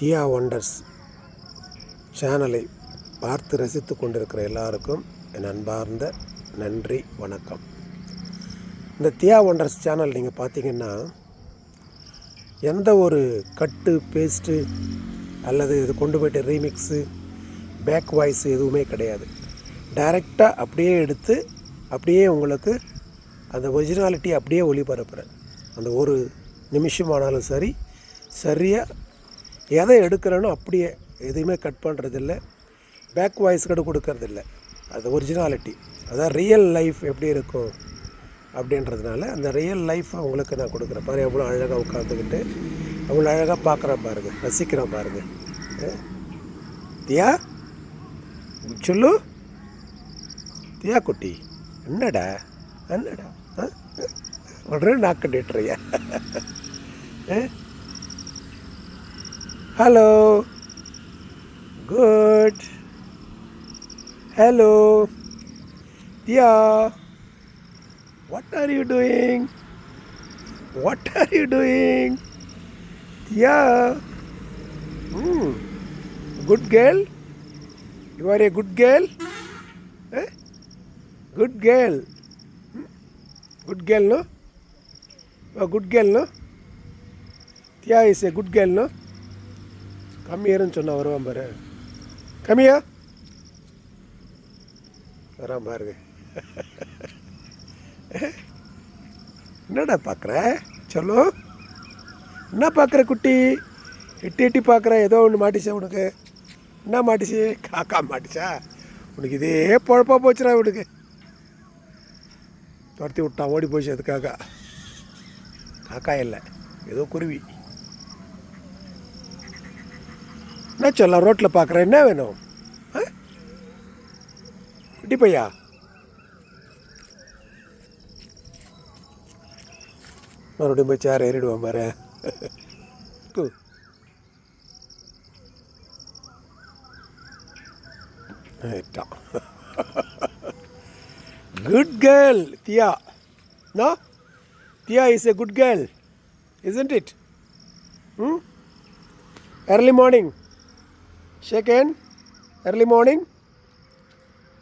தியா wonders சேனலை பார்த்து ரசித்து கொண்டிருக்கிற எல்லாருக்கும் என் அன்பார்ந்த நன்றி, வணக்கம். இந்த தியா ஒண்டர்ஸ் சேனல் நீங்கள் பார்த்தீங்கன்னா எந்த ஒரு கட்டு பேஸ்ட்டு அல்லது இது கொண்டு போய்ட்டு ரீமிக்ஸு பேக் வாய்ஸ் எதுவுமே கிடையாது. டைரெக்டாக அப்படியே எடுத்து அப்படியே உங்களுக்கு அந்த ஒரிஜினாலிட்டி அப்படியே ஒளிபரப்புகிறேன். அந்த ஒரு நிமிஷமானாலும் சரி, சரியாக எதை எடுக்கிறேனோ அப்படியே எதையுமே கட் பண்ணுறதில்ல, பேக் வாய்ஸ் கூட கொடுக்கறதில்ல. அது ஒரிஜினாலிட்டி, அதான் ரியல் லைஃப் எப்படி இருக்கும் அப்படின்றதுனால அந்த ரியல் லைஃப்பை உங்களுக்கு நான் கொடுக்குறேன். பாரு எவ்வளோ அழகாக உட்காந்துக்கிட்டு அவ்வளோ அழகாக பார்க்குறேன் பாருங்கள், ரசிக்கிறேன் பாருங்கள். தியா சொல்லு, தியா குட்டி, என்னடா உடனே நாக்கு நீட்டுறியா? Hello, good, hello Diya, what are you doing? Diya, good girl, you are a good girl, good girl, no? You are good girl, no? Tia is a good girl, no? Come here and சொன்னா வருவான் பாரு. Come here. வரான் பாருங்க. என்னடா பார்க்குற? சொல்லு, என்ன பார்க்குற குட்டி? எட்டி பார்க்குற, ஏதோ ஒன்று மாட்டிச்சா உனக்கு? என்ன மாட்டிச்சு? காக்கா மாட்டிச்சா உனக்கு? இதே பொழப்பா போச்சுடா உனக்கு. துரத்தி விட்டான், ஓடி போச்சு. அது காக்கா இல்லை, ஏதோ குருவி. என்ன சொல்ல ரோட்டில் பார்க்குற? என்ன வேணும் குட்டி பையா? மறுபடியும் போய் சேர் ஏறிடுவான் பாரு. Good girl, Tia. No? Tia is a good girl, isn't it? Early morning. Shake hand. Early morning.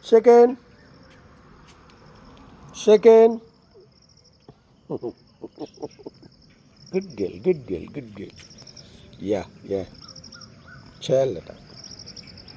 Shake hand. Good girl. Yeah. Chal.